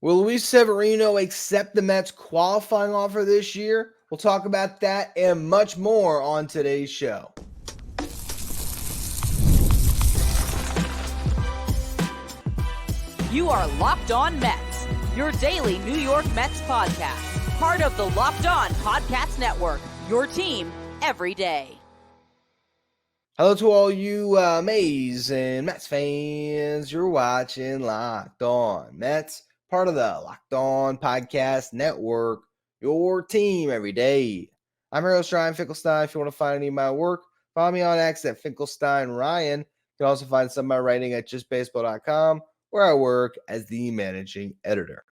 Will Luis Severino accept the Mets qualifying offer this year? We'll talk about that and much more on today's show. You are Locked On Mets, your daily New York Mets podcast. Part of the Locked On Podcast Network, your team every day. Hello to all you amazing Mets fans. You're watching Locked On Mets, part of the Locked On Podcast Network, your team every day. I'm Hero Ryan Finkelstein. If you want to find any of my work, follow me on X at Finkelstein Ryan. You can also find some of my writing at justbaseball.com, where I work as the managing editor.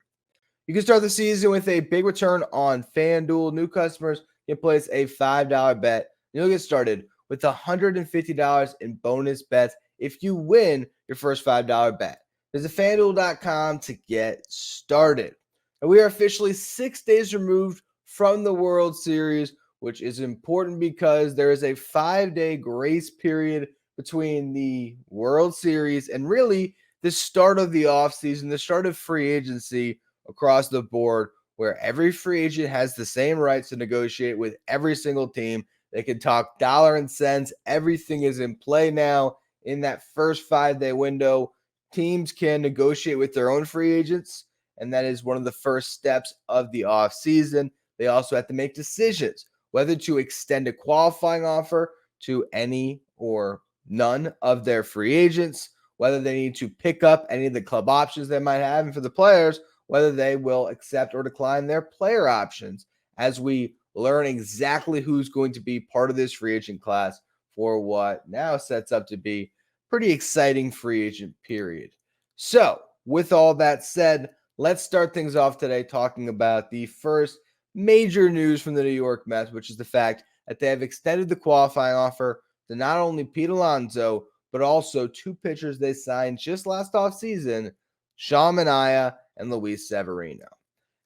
You can start the season with a big return on FanDuel. New customers can place a $5 bet. You'll get started with $150 in bonus bets if you win your first $5 bet. Visit FanDuel.com to get started. And we are officially 6 days removed from the World Series, which is important because there is a 5-day grace period between the World Series and really the start of the offseason, the start of free agency across the board, where every free agent has the same rights to negotiate with every single team. They can talk dollar and cents. Everything is in play now. In that first 5-day window, teams can negotiate with their own free agents, and that is one of the first steps of the offseason. They also have to make decisions whether to extend a qualifying offer to any or none of their free agents, whether they need to pick up any of the club options they might have, and for the players, whether they will accept or decline their player options, as we learn exactly who's going to be part of this free agent class for what now sets up to be pretty exciting free agent period. So, with all that said, let's start things off today talking about the first major news from the New York Mets, which is the fact that they have extended the qualifying offer to not only Pete Alonso, but also two pitchers they signed just last offseason, Manaea and Luis Severino.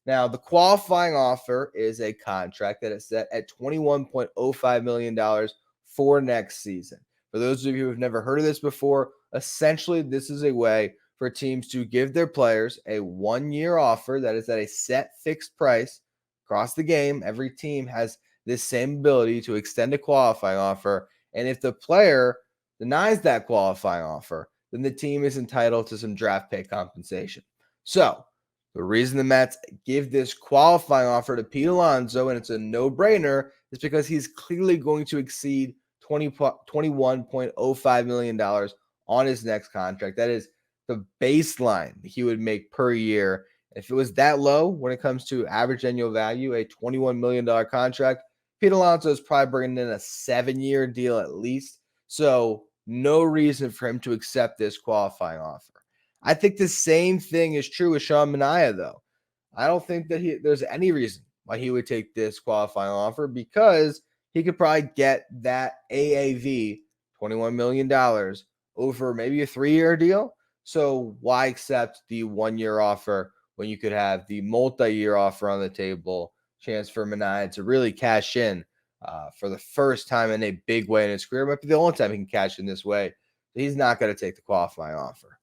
Now, the qualifying offer is a contract that is set at $21.05 million for next season. For those of you who have never heard of this before, essentially this is a way for teams to give their players a 1-year offer that is at a set fixed price across the game. Every team has this same ability to extend a qualifying offer, and if the player denies that qualifying offer, then the team is entitled to some draft pick compensation. So, the reason the Mets give this qualifying offer to Pete Alonso, and it's a no-brainer, is because he's clearly going to exceed $21.05 million on his next contract. That is the baseline he would make per year. If it was that low when it comes to average annual value, a $21 million contract, Pete Alonso is probably bringing in a 7-year deal at least. So no reason for him to accept this qualifying offer. I think the same thing is true with Manaea, though. I don't think that there's any reason why he would take this qualifying offer, because he could probably get that AAV, $21 million, over maybe a 3-year deal. So why accept the 1-year offer when you could have the multi-year offer on the table, chance for Manaea to really cash in for the first time in a big way in his career? It might be the only time he can cash in this way. He's not going to take the qualifying offer.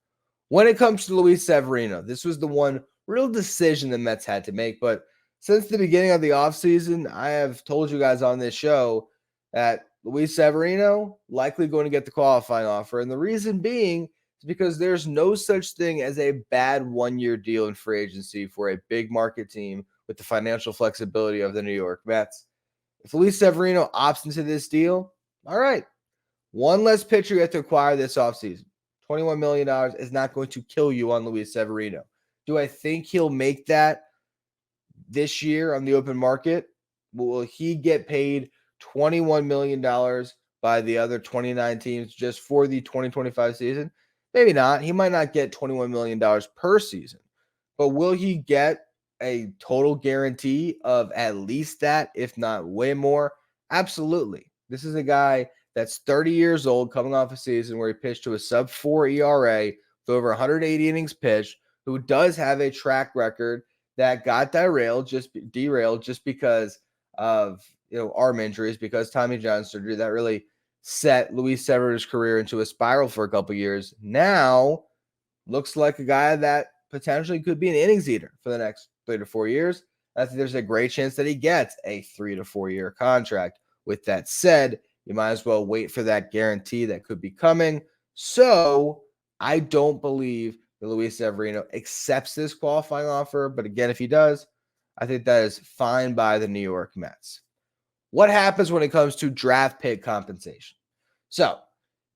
When it comes to Luis Severino, this was the one real decision the Mets had to make. But since the beginning of the offseason, I have told you guys on this show that Luis Severino likely going to get the qualifying offer. And the reason being is because there's no such thing as a bad 1-year deal in free agency for a big market team with the financial flexibility of the New York Mets. If Luis Severino opts into this deal, all right, one less pitcher you have to acquire this offseason. $21 million is not going to kill you on Luis Severino. Do I think he'll make that this year on the open market? Will he get paid $21 million by the other 29 teams just for the 2025 season? Maybe not. He might not get $21 million per season. But will he get a total guarantee of at least that, if not way more? Absolutely. This is a guy that's 30 years old, coming off a season where he pitched to a sub-4 ERA with over 180 innings pitched, who does have a track record that got derailed just because of arm injuries, because Tommy John surgery that really set Luis Severino's career into a spiral for a couple years. Now looks like a guy that potentially could be an innings eater for the next 3 to 4 years. I think there's a great chance that he gets a 3 to 4 year contract. With that said, you might as well wait for that guarantee that could be coming. So I don't believe that Luis Severino accepts this qualifying offer. But again, if he does, I think that is fine by the New York Mets. What happens when it comes to draft pick compensation? So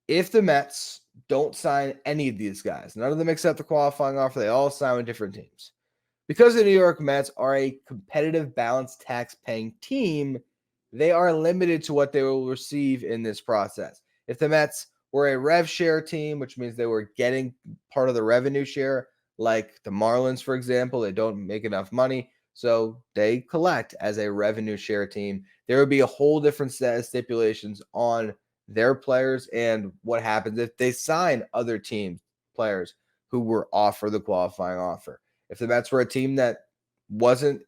if the Mets don't sign any of these guys, none of them accept the qualifying offer, they all sign with different teams. Because the New York Mets are a competitive, balanced, tax-paying team, they are limited to what they will receive in this process. If the Mets were a rev share team, which means they were getting part of the revenue share, like the Marlins, for example, they don't make enough money, so they collect as a revenue share team. There would be a whole different set of stipulations on their players and what happens if they sign other teams' players who were offered the qualifying offer. If the Mets were a team that wasn't,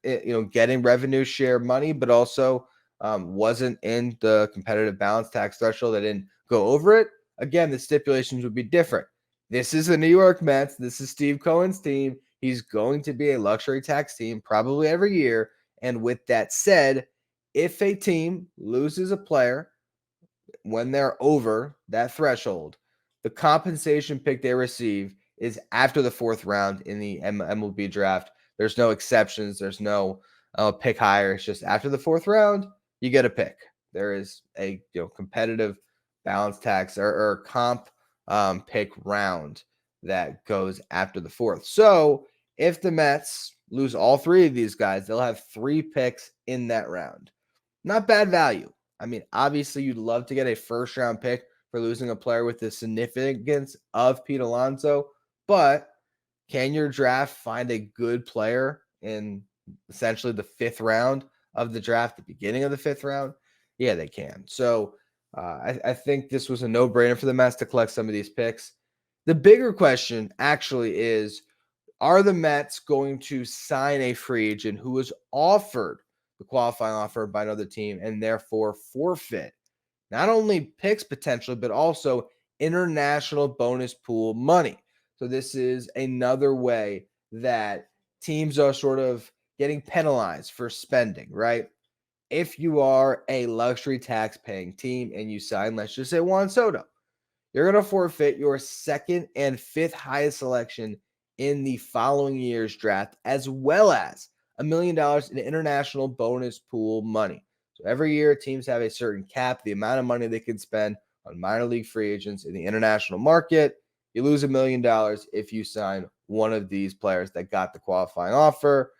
getting revenue share money, but also wasn't in the competitive balance tax threshold, they didn't go over it, again, the stipulations would be different. This is the New York Mets. This is Steve Cohen's team. He's going to be a luxury tax team probably every year. And with that said, if a team loses a player when they're over that threshold, the compensation pick they receive is after the 4th round in the MLB draft. There's no exceptions. There's no pick higher. It's just after the 4th round, you get a pick. There is a competitive balance tax or comp pick round that goes after the 4th. So if the Mets lose all 3 of these guys, they'll have 3 picks in that round. Not bad value. I mean, obviously, you'd love to get a first-round pick for losing a player with the significance of Pete Alonso, but can your draft find a good player in essentially the 5th round of the draft, the beginning of the 5th round? Yeah, they can. So I think this was a no-brainer for the Mets to collect some of these picks. The bigger question actually is, are the Mets going to sign a free agent who was offered the qualifying offer by another team and therefore forfeit not only picks potentially, but also international bonus pool money? So this is another way that teams are sort of getting penalized for spending, right? If you are a luxury tax paying team and you sign, let's just say Juan Soto, you're going to forfeit your 2nd and 5th highest selection in the following year's draft, as well as $1 million in international bonus pool money. So every year, teams have a certain cap, the amount of money they can spend on minor league free agents in the international market. You lose $1 million if you sign one of these players that got the qualifying offer.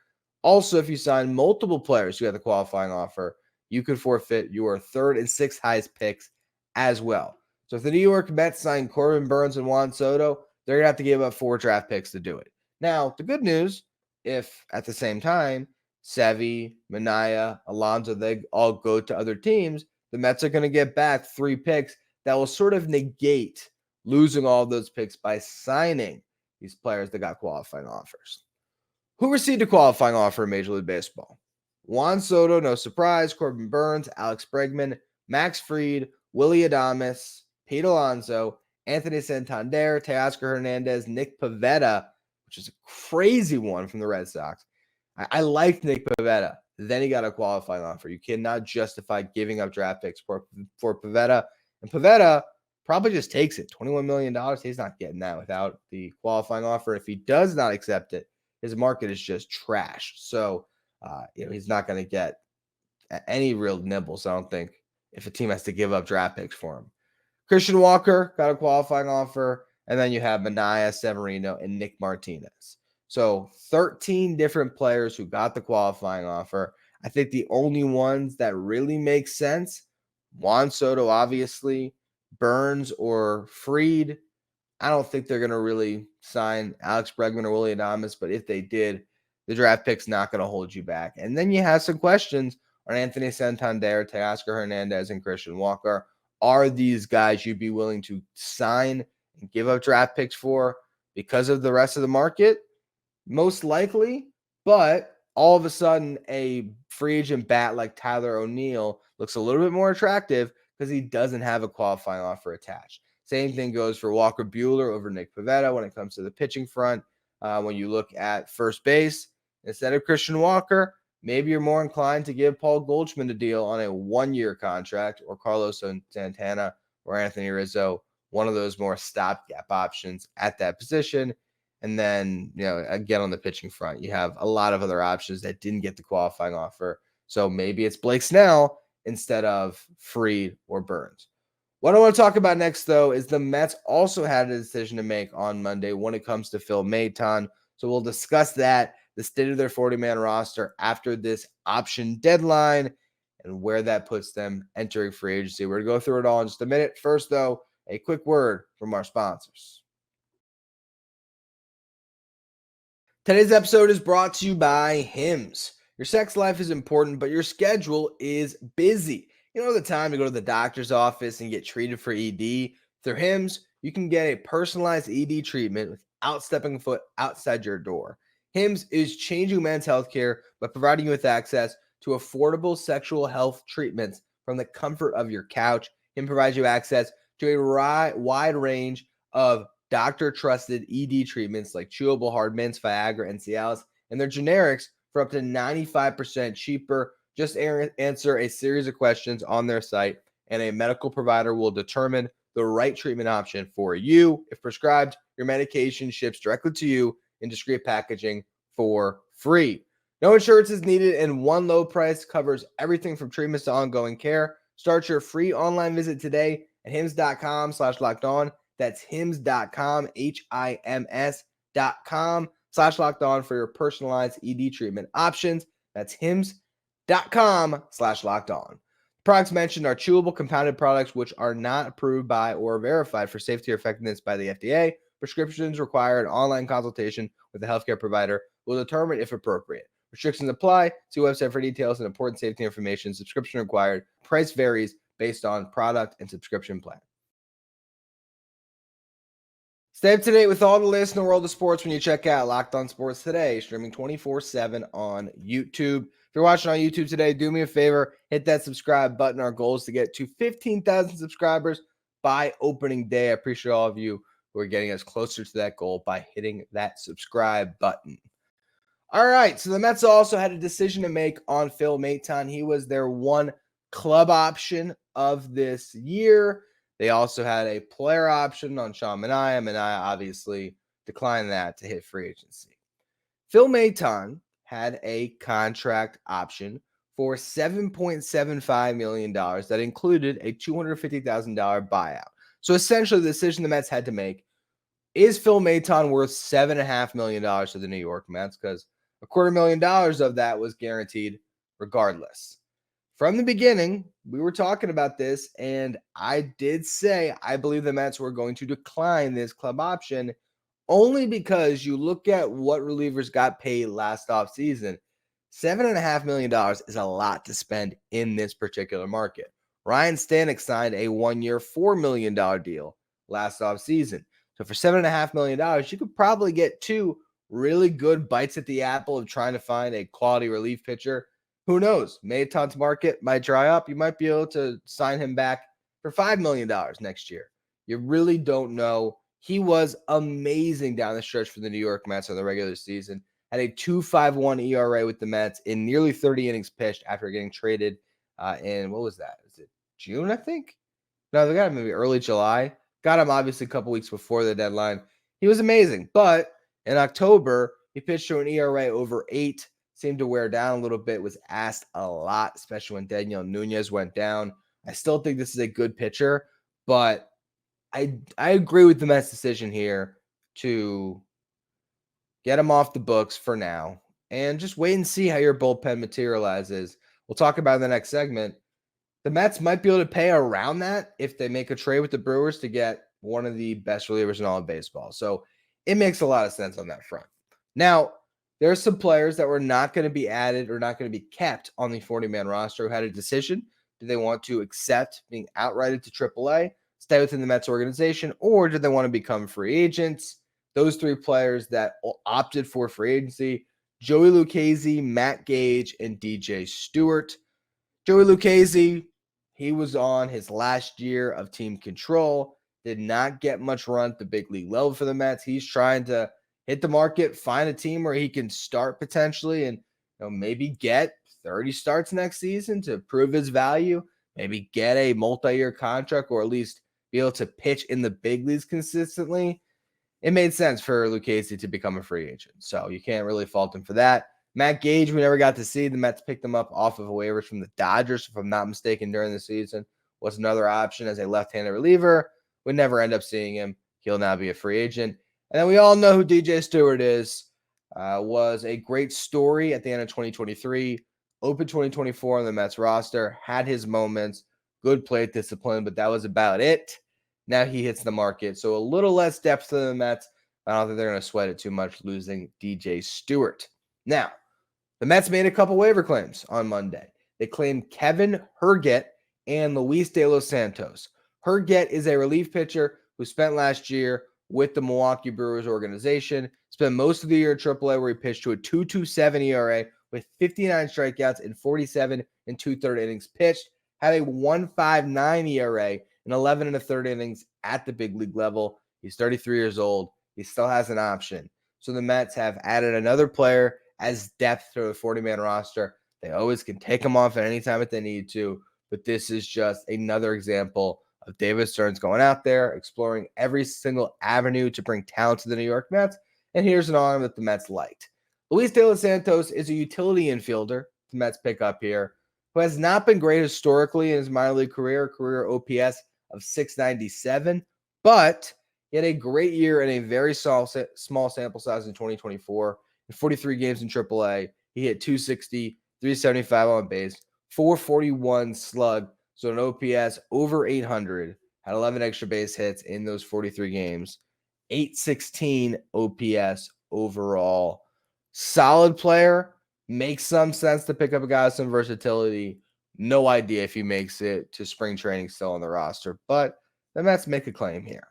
Also, if you sign multiple players who got the qualifying offer, you could forfeit your 3rd and 6th highest picks as well. So if the New York Mets sign Corbin Burns and Juan Soto, they're going to have to give up 4 draft picks to do it. Now, the good news, if at the same time, Sevy, Manaea, Alonso, they all go to other teams, the Mets are going to get back 3 picks that will sort of negate losing all those picks by signing these players that got qualifying offers. Who received a qualifying offer in Major League Baseball? Juan Soto, no surprise. Corbin Burns, Alex Bregman, Max Fried, Willy Adames, Pete Alonso, Anthony Santander, Teoscar Hernandez, Nick Pivetta, which is a crazy one from the Red Sox. I liked Nick Pivetta. Then he got a qualifying offer. You cannot justify giving up draft picks for Pivetta. And Pivetta probably just takes it. $21 million. He's not getting that without the qualifying offer. If he does not accept it, his market is just trashed. So, he's not going to get any real nibbles, I don't think, if a team has to give up draft picks for him. Christian Walker got a qualifying offer, and then you have Manaea, Severino, and Nick Martinez. So 13 different players who got the qualifying offer. I think the only ones that really make sense, Juan Soto, obviously, Burns or Fried. I don't think they're going to really sign Alex Bregman or Willy Adames, but if they did, the draft pick's not going to hold you back. And then you have some questions on Anthony Santander, Teoscar Hernandez, and Christian Walker. Are these guys you'd be willing to sign and give up draft picks for because of the rest of the market? Most likely, but all of a sudden a free agent bat like Tyler O'Neill looks a little bit more attractive because he doesn't have a qualifying offer attached. Same thing goes for Walker Buehler over Nick Pivetta when it comes to the pitching front. when you look at first base. Instead of Christian Walker, maybe you're more inclined to give Paul Goldschmidt a deal on a 1-year contract, or Carlos Santana or Anthony Rizzo, one of those more stopgap options at that position. And then, again, on the pitching front, you have a lot of other options that didn't get the qualifying offer. So maybe it's Blake Snell instead of Fried or Burns. What I want to talk about next, though, is the Mets also had a decision to make on Monday when it comes to Phil Maton. So we'll discuss that, the state of their 40-man roster after this option deadline, and where that puts them entering free agency. We're going to go through it all in just a minute. First, though, a quick word from our sponsors. Today's episode is brought to you by HIMSHims. Your sex life is important, but your schedule is busy. You don't have the time to go to the doctor's office and get treated for ED. Through HIMSHims, you can get a personalized ED treatment without stepping foot outside your door. HIMSHims is changing men's healthcare by providing you with access to affordable sexual health treatments from the comfort of your couch. HIMSHims provides you access to a wide range of doctor-trusted ED treatments like chewable hard mints, Viagra, and Cialis, and their generics for up to 95% cheaper. Just answer a series of questions on their site, and a medical provider will determine the right treatment option for you. If prescribed, your medication ships directly to you in discreet packaging for free. No insurance is needed, and one low price covers everything from treatments to ongoing care. Start your free online visit today at hims.com/lockedon. That's hims.com, HIMS.com/lockedon for your personalized ED treatment options. That's hims.com/lockedon. Products mentioned are chewable compounded products which are not approved by or verified for safety or effectiveness by the FDA. Prescriptions require an online consultation with a healthcare provider who will determine if appropriate. Restrictions apply. See website for details and important safety information. Subscription required. Price varies based on product and subscription plan. Stay up to date with all the latest in the world of sports when you check out Locked On Sports Today, streaming 24/7 on YouTube. If you're watching on YouTube today, do me a favor, hit that subscribe button. Our goal is to get to 15,000 subscribers by opening day. I appreciate all of you who are getting us closer to that goal by hitting that subscribe button. All right, so the Mets also had a decision to make on Phil Maton. He was their one club option of this year. They also had a player option on Sean Manaea. Manaea obviously declined that to hit free agency. Phil Maton had a contract option for $7.75 million that included a $250,000 buyout. So essentially the decision the Mets had to make, is Phil Maton worth $7.5 million to the New York Mets? Because $250,000 of that was guaranteed regardless. From the beginning, we were talking about this, and I did say I believe the Mets were going to decline this club option only because you look at what relievers got paid last offseason. $7.5 million is a lot to spend in this particular market. Ryan Stanek signed a 1-year, $4 million deal last offseason. So for $7.5 million, you could probably get two really good bites at the apple of trying to find a quality relief pitcher. Who knows? Maton's market might dry up. You might be able to sign him back for $5 million next year. You really don't know. He was amazing down the stretch for the New York Mets in the regular season. Had a 2.51 ERA with the Mets in nearly 30 innings pitched after getting traded in, what was that? Is it June, I think? No, they got him maybe early July. Got him obviously a couple weeks before the deadline. He was amazing. But in October, he pitched to an ERA over 8. Seemed to wear down a little bit, was asked a lot, especially when Daniel Nunez went down. I still think this is a good pitcher, but I agree with the Mets' decision here to get him off the books for now and just wait and see how your bullpen materializes. We'll talk about in the next segment. The Mets might be able to pay around that if they make a trade with the Brewers to get one of the best relievers in all of baseball. So it makes a lot of sense on that front. Now, there are some players that were not going to be added or not going to be kept on the 40-man roster who had a decision. Do they want to accept being outrighted to AAA, stay within the Mets organization, or do they want to become free agents? Those three players that opted for free agency: Joey Lucchesi, Matt Gage, and DJ Stewart. Joey Lucchesi, he was on his last year of team control, did not get much run at the big league level for the Mets. He's trying to hit the market, find a team where he can start potentially and maybe get 30 starts next season to prove his value, maybe get a multi-year contract or at least be able to pitch in the big leagues consistently, it made sense for Lucchesi to become a free agent. So you can't really fault him for that. Matt Gage, we never got to see. The Mets picked him up off of waivers from the Dodgers, if I'm not mistaken, during the season. Was another option as a left-handed reliever. We never end up seeing him. He'll now be a free agent. And then we all know who DJ Stewart is. Was a great story at the end of 2023. Open 2024 on the Mets roster. Had his moments. Good plate discipline, but that was about it. Now he hits the market. So a little less depth to the Mets. I don't think they're going to sweat it too much losing DJ Stewart. Now, the Mets made a couple waiver claims on Monday. They claimed Kevin Herget and Luis De Los Santos. Herget is a relief pitcher who spent last year with the Milwaukee Brewers organization, spent most of the year at AAA where he pitched to a 2.27 ERA with 59 strikeouts in 47 and 2/3 innings pitched, had a 1.59 ERA in 11 1/3 innings at the big league level. He's 33 years old. He still has an option. So the Mets have added another player as depth to the 40-man roster. They always can take him off at any time if they need to, but this is just another example of David Stearns going out there, exploring every single avenue to bring talent to the New York Mets, and here's an arm that the Mets liked. Luis De Los Santos is a utility infielder the Mets pick up here, who has not been great historically in his minor league career OPS of 697, but he had a great year in a very small sample size in 2024. In 43 games in AAA, he hit 260, 375 on base, 441 slug, so an OPS over 800, had 11 extra base hits in those 43 games, 816 OPS overall. Solid player, makes some sense to pick up a guy with some versatility. No idea if he makes it to spring training still on the roster, but the Mets make a claim here.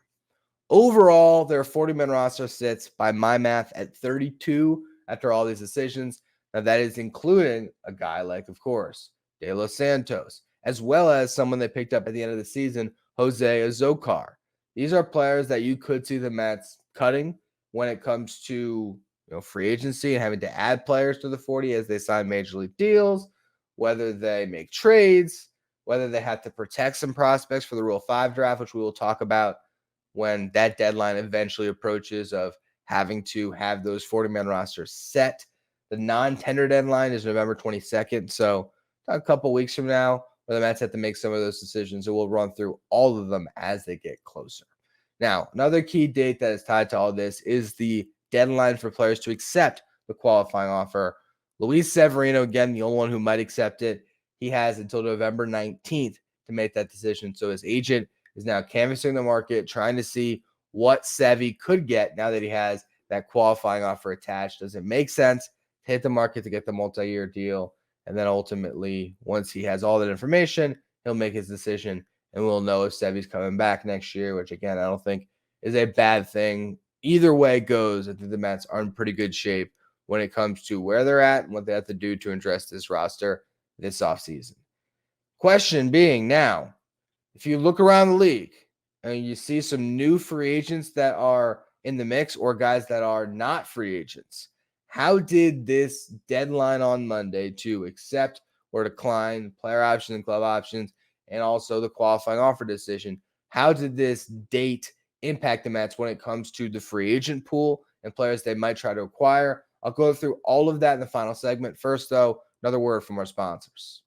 Overall, their 40-man roster sits, by my math, at 32 after all these decisions. Now, that is including a guy like, of course, De Los Santos, as well as someone they picked up at the end of the season, Jose Azocar. These are players that you could see the Mets cutting when it comes to free agency and having to add players to the 40 as they sign major league deals, whether they make trades, whether they have to protect some prospects for the Rule 5 draft, which we will talk about when that deadline eventually approaches of having to have those 40-man rosters set. The non-tender deadline is November 22nd, so a couple weeks from now where the Mets have to make some of those decisions, and we'll run through all of them as they get closer. Now, another key date that is tied to all this is the deadline for players to accept the qualifying offer. Luis Severino, again, the only one who might accept it. He has until November 19th to make that decision. So his agent is now canvassing the market, trying to see what Sevy could get now that he has that qualifying offer attached. Does it make sense to hit the market to get the multi-year deal? And then ultimately, once he has all that information, he'll make his decision, and we'll know if Sevy's coming back next year, which, again, I don't think is a bad thing. Either way it goes, I think the Mets are in pretty good shape when it comes to where they're at and what they have to do to address this roster this offseason. Question being now, if you look around the league and you see some new free agents that are in the mix or guys that are not free agents, how did this deadline on Monday to accept or decline player options and club options and also the qualifying offer decision, how did this date impact the Mets when it comes to the free agent pool and players they might try to acquire? I'll go through all of that in the final segment. First, though, another word from our sponsors.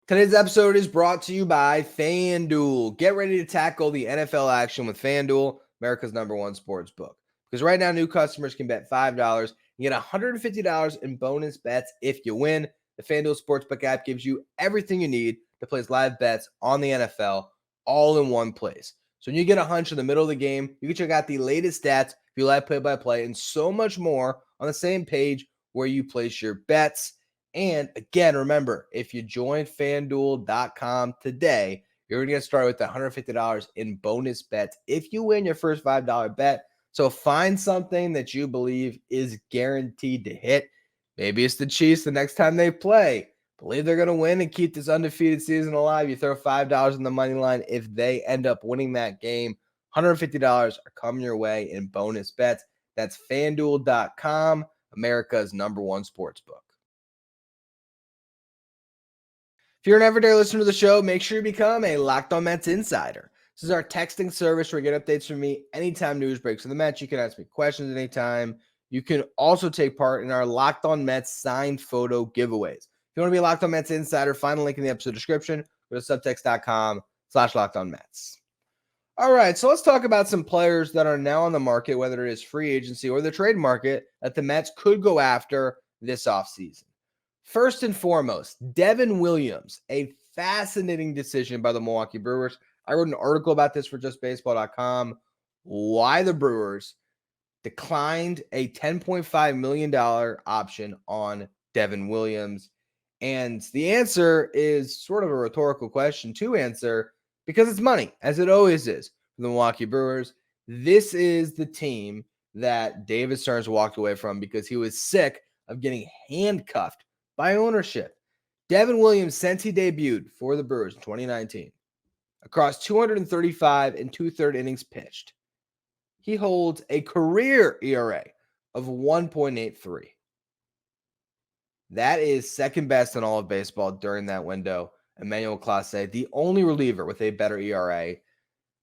Today's episode is brought to you by FanDuel. Get ready to tackle the NFL action with FanDuel, America's #1 sports book. Because right now, new customers can bet $5 and get $150 in bonus bets if you win. The FanDuel Sportsbook app gives you everything you need to place live bets on the NFL all in one place. So when you get a hunch in the middle of the game, you can check out the latest stats, if you like play-by-play, and so much more on the same page where you place your bets. And again, remember, if you join FanDuel.com today, you're going to get started with $150 in bonus bets if you win your first $5 bet. So find something that you believe is guaranteed to hit. Maybe it's the Chiefs the next time they play. Believe they're going to win and keep this undefeated season alive. You throw $5 on the money line. If they end up winning that game, $150 are coming your way in bonus bets. That's FanDuel.com, America's #1 sportsbook. If you're an everyday listener to the show, make sure you become a Locked On Mets insider. This is our texting service where you get updates from me anytime news breaks in the Mets. You can ask me questions anytime. You can also take part in our Locked On Mets signed photo giveaways. If you want to be a Locked On Mets insider, find the link in the episode description. Go to subtext.com/LockedOnMets. All right, so let's talk about some players that are now on the market, whether it is free agency or the trade market, that the Mets could go after this offseason. First and foremost, Devin Williams, a fascinating decision by the Milwaukee Brewers. I wrote an article about this for justbaseball.com, why the Brewers declined a $10.5 million option on Devin Williams. And the answer is sort of a rhetorical question to answer because it's money, as it always is for the Milwaukee Brewers. This is the team that David Stearns walked away from because he was sick of getting handcuffed by ownership. Devin Williams, since he debuted for the Brewers in 2019, across 235 and two-third innings pitched, he holds a career ERA of 1.83. That is second best in all of baseball during that window. Emmanuel Clase, the only reliever with a better ERA.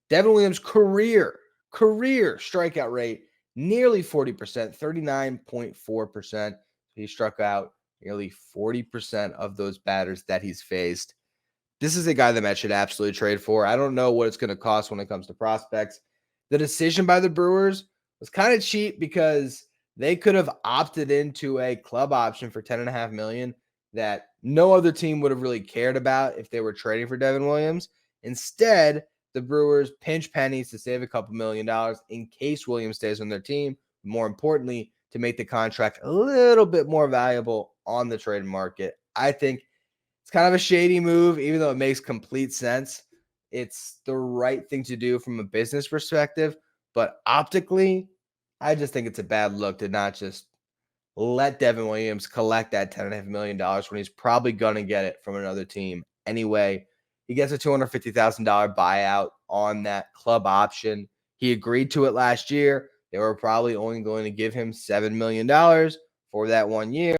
Devin Williams' career strikeout rate, nearly 40%, 39.4%. He struck out nearly 40% of those batters that he's faced. This is a guy the Mets should absolutely trade for. I don't know what it's going to cost when it comes to prospects. The decision by the Brewers was kind of cheap because they could have opted into a club option for $10.5 million that no other team would have really cared about if they were trading for Devin Williams. Instead, the Brewers pinch pennies to save a couple $1 million in case Williams stays on their team. More importantly, to make the contract a little bit more valuable on the trade market. I think it's kind of a shady move, even though it makes complete sense. It's the right thing to do from a business perspective, but optically, I just think it's a bad look to not just let Devin Williams collect that $10.5 million when he's probably going to get it from another team anyway. He gets a $250,000 buyout on that club option. He agreed to it last year. They were probably only going to give him $7 million for that 1 year.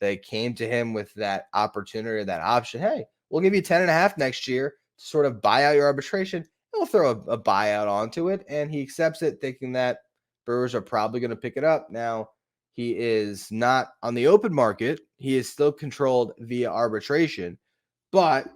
They came to him with that opportunity, that option. Hey, we'll give you 10.5 next year to sort of buy out your arbitration. And we'll throw a buyout onto it. And he accepts it, thinking that Brewers are probably going to pick it up. Now, he is not on the open market. He is still controlled via arbitration, but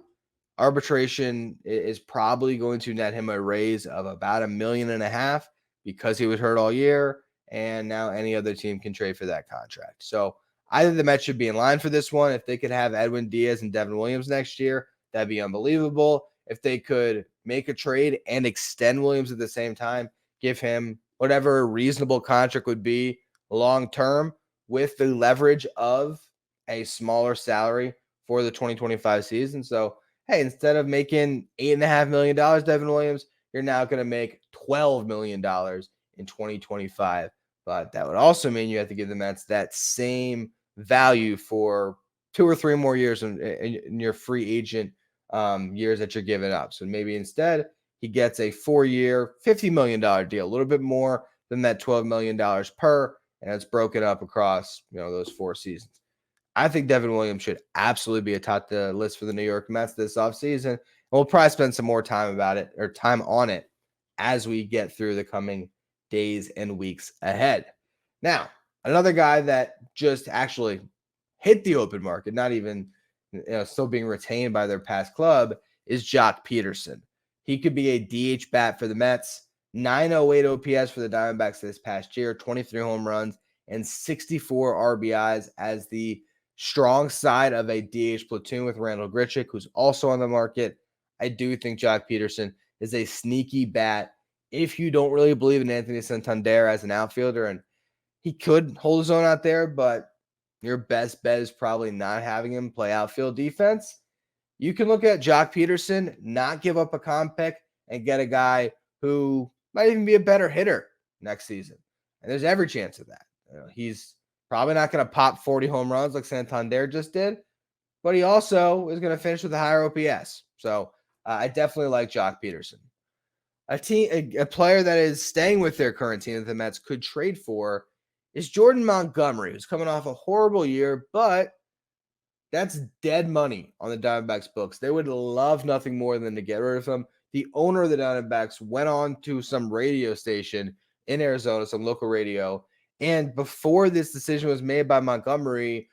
arbitration is probably going to net him a raise of about $1.5 million because he was hurt all year, and now any other team can trade for that contract. So I think the Mets should be in line for this one. If they could have Edwin Diaz and Devin Williams next year, that'd be unbelievable. If they could make a trade and extend Williams at the same time, give him whatever a reasonable contract would be long-term with the leverage of a smaller salary for the 2025 season. So, hey, instead of making $8.5 million, Devin Williams, you're now going to make $12 million in 2025. But that would also mean you have to give the Mets that same value for 2 or 3 more years in your free agent years that you're giving up. So maybe instead he gets a 4-year, $50 million deal, a little bit more than that $12 million per, and it's broken up across those 4 seasons. I think Devin Williams should absolutely be atop the list for the New York Mets this offseason. And we'll probably spend some more time on it as we get through the coming days and weeks ahead. Now, another guy that just actually hit the open market, not even still being retained by their past club, is Jock Peterson. He could be a DH bat for the Mets. 908 OPS for the Diamondbacks this past year, 23 home runs, and 64 RBIs as the strong side of a DH platoon with Randall Grichuk, who's also on the market. I do think Jock Peterson is a sneaky bat if you don't really believe in Anthony Santander as an outfielder, and he could hold his own out there, but your best bet is probably not having him play outfield defense. You can look at Jock Peterson, not give up a comp pick, and get a guy who might even be a better hitter next season. And there's every chance of that. He's probably not going to pop 40 home runs like Santander just did, but he also is going to finish with a higher OPS. So I definitely like Jock Peterson. a player that is staying with their current team that the Mets could trade for is Jordan Montgomery, who's coming off a horrible year, but that's dead money on the Diamondbacks books. They would love nothing more than to get rid of him. The owner of the Diamondbacks went on to some radio station in Arizona, some local radio, and before this decision was made by Montgomery,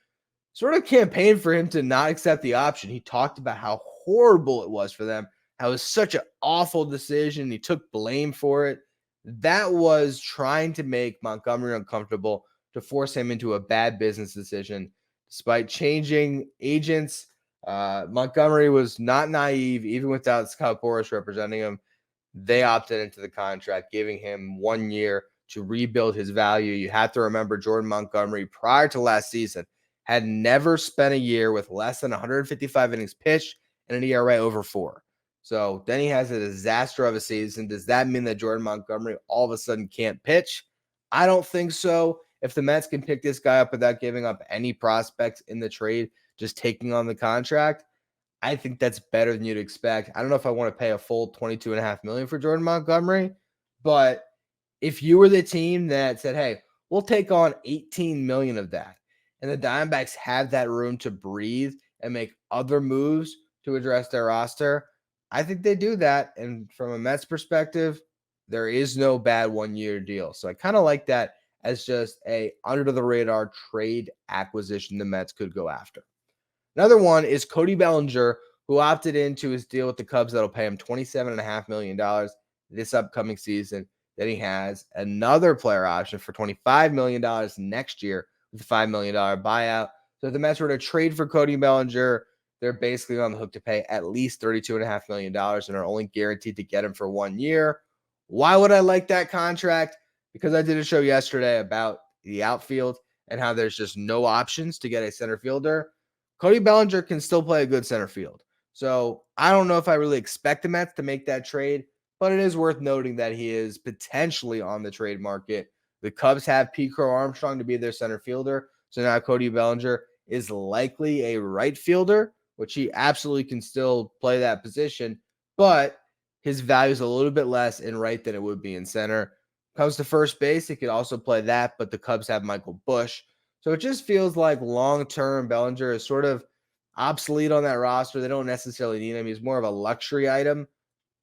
sort of campaigned for him to not accept the option. He talked about how horrible it was for them, how it was such an awful decision. He took blame for it. That was trying to make Montgomery uncomfortable, to force him into a bad business decision. Despite changing agents, Montgomery was not naive, even without Scott Boras representing him. They opted into the contract, giving him 1 year to rebuild his value. You have to remember Jordan Montgomery, prior to last season, had never spent a year with less than 155 innings pitched and an ERA over 4. So then he has a disaster of a season. Does that mean that Jordan Montgomery all of a sudden can't pitch? I don't think so. If the Mets can pick this guy up without giving up any prospects in the trade, just taking on the contract, I think that's better than you'd expect. I don't know if I want to pay a full $22.5 million for Jordan Montgomery, but if you were the team that said, hey, we'll take on $18 million of that, and the Diamondbacks have that room to breathe and make other moves to address their roster, I think they do that. And from a Mets perspective, there is no bad 1-year deal. So I kind of like that as just a under-the-radar trade acquisition the Mets could go after. Another one is Cody Bellinger, who opted into his deal with the Cubs that'll pay him $27.5 million this upcoming season. Then he has another player option for $25 million next year with a $5 million buyout. So if the Mets were to trade for Cody Bellinger, they're basically on the hook to pay at least $32.5 million and are only guaranteed to get him for 1 year. Why would I like that contract? Because I did a show yesterday about the outfield and how there's just no options to get a center fielder. Cody Bellinger can still play a good center field. So I don't know if I really expect the Mets to make that trade, but it is worth noting that he is potentially on the trade market. The Cubs have Pete Armstrong to be their center fielder. So now Cody Bellinger is likely a right fielder, which he absolutely can still play that position, but his value is a little bit less in right than it would be in center. Comes to first base, he could also play that, but the Cubs have Michael Busch. So it just feels like long-term Bellinger is sort of obsolete on that roster. They don't necessarily need him. He's more of a luxury item.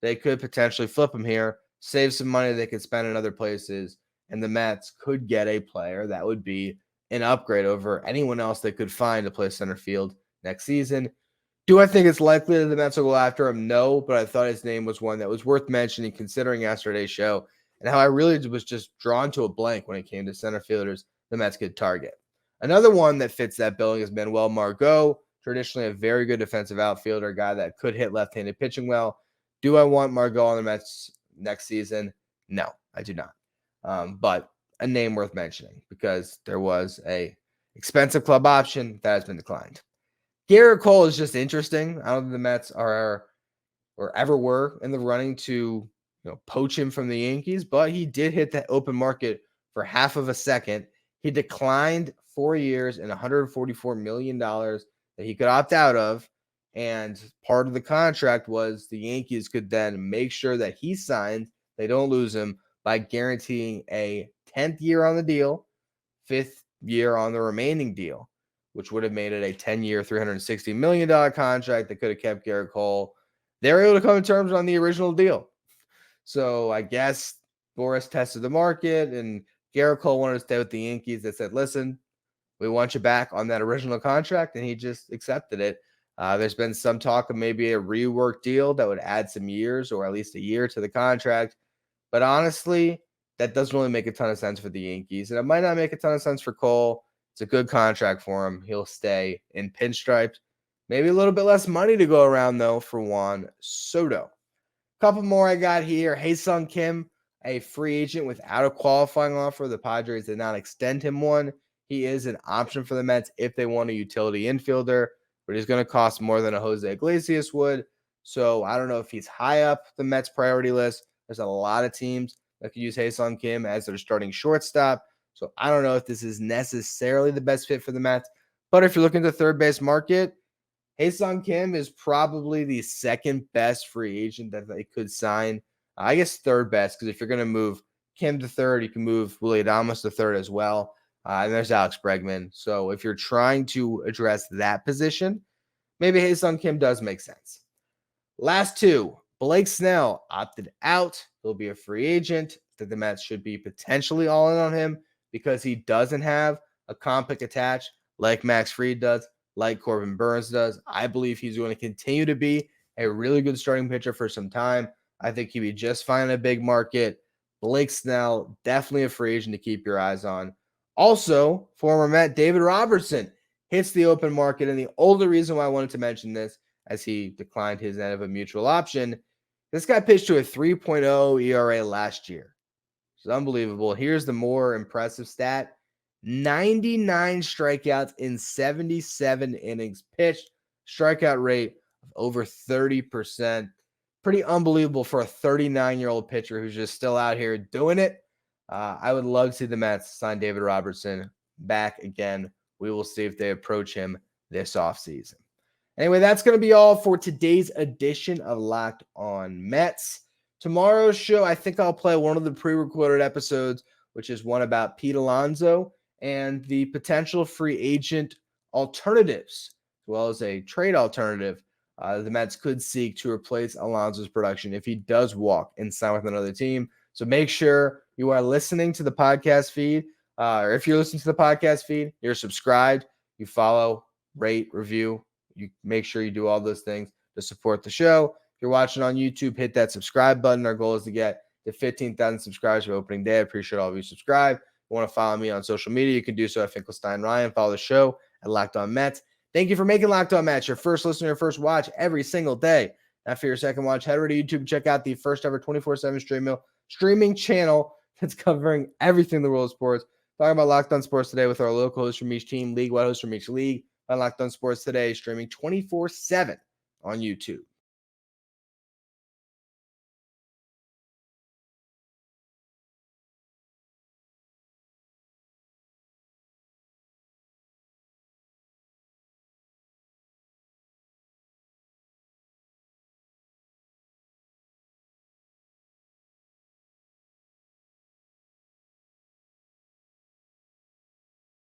They could potentially flip him here, save some money they could spend in other places, and the Mets could get a player that would be an upgrade over anyone else they could find to play center field next season. Do I think it's likely that the Mets will go after him? No, but I thought his name was one that was worth mentioning considering yesterday's show and how I really was just drawn to a blank when it came to center fielders the Mets could target. Another one that fits that billing is Manuel Margot, traditionally a very good defensive outfielder, a guy that could hit left-handed pitching well. Do I want Margot on the Mets next season? No, I do not. But a name worth mentioning because there was a expensive club option that has been declined. Garrett Cole is just interesting. I don't think the Mets are or ever were in the running to poach him from the Yankees, but he did hit that open market for half of a second. He declined 4 years and $144 million that he could opt out of. And part of the contract was the Yankees could then make sure that he signed, they don't lose him, by guaranteeing a 10th year on the deal, 5th year on the remaining deal, which would have made it a 10-year, $360 million contract that could have kept Garrett Cole. They were able to come to terms on the original deal. So I guess Boras tested the market, and Garrett Cole wanted to stay with the Yankees. They said, listen, we want you back on that original contract, and he just accepted it. There's been some talk of maybe a rework deal that would add some years or at least a year to the contract. But honestly, that doesn't really make a ton of sense for the Yankees. And it might not make a ton of sense for Cole. It's a good contract for him. He'll stay in pinstripes. Maybe a little bit less money to go around, though, for Juan Soto. Couple more I got here. HIMSHims Kim, a free agent without a qualifying offer. The Padres did not extend him one. He is an option for the Mets if they want a utility infielder, but he's going to cost more than a Jose Iglesias would. So I don't know if he's high up the Mets priority list. There's a lot of teams that could use HIMSHims Kim as their starting shortstop. So I don't know if this is necessarily the best fit for the Mets. But if you're looking at the third base market, HIMSHims Kim is probably the second best free agent that they could sign. I guess third best, because if you're going to move Kim to third, you can move Willie Adames to third as well. And there's Alex Bregman. So if you're trying to address that position, maybe Ha-Seong Kim does make sense. Last two, Blake Snell opted out. He'll be a free agent. That the Mets should be potentially all in on him because he doesn't have a comp pick attached like Max Fried does, like Corbin Burns does. I believe he's going to continue to be a really good starting pitcher for some time. I think he'd be just fine in a big market. Blake Snell, definitely a free agent to keep your eyes on. Also, former Met David Robertson hits the open market. And the only reason why I wanted to mention this, as he declined his end of a mutual option, this guy pitched to a 3.0 ERA last year. It's unbelievable. Here's the more impressive stat. 99 strikeouts in 77 innings pitched. Strikeout rate of over 30%. Pretty unbelievable for a 39-year-old pitcher who's just still out here doing it. I would love to see the Mets sign David Robertson back again. We will see if they approach him this offseason. Anyway, that's going to be all for today's edition of Locked On Mets. Tomorrow's show, I think I'll play one of the pre-recorded episodes, which is one about Pete Alonso and the potential free agent alternatives, as well as a trade alternative the Mets could seek to replace Alonso's production if he does walk and sign with another team. So make sure you are listening to the podcast feed, or if you're listening to the podcast feed, you're subscribed, you follow, rate, review. You make sure you do all those things to support the show. If you're watching on YouTube, hit that subscribe button. Our goal is to get to 15,000 subscribers for opening day. I appreciate all of you subscribe. If you want to follow me on social media, you can do so at Finkelstein Ryan. Follow the show at Locked On Mets. Thank you for making Locked On Mets your first listen, your first watch every single day. Now for your second watch, head over to YouTube and check out the first ever 24/7 streaming channel that's covering everything in the world of sports. Talking about Locked On Sports Today with our local hosts from each team, league-wide hosts from each league. On Locked On Sports Today, streaming 24/7 on YouTube.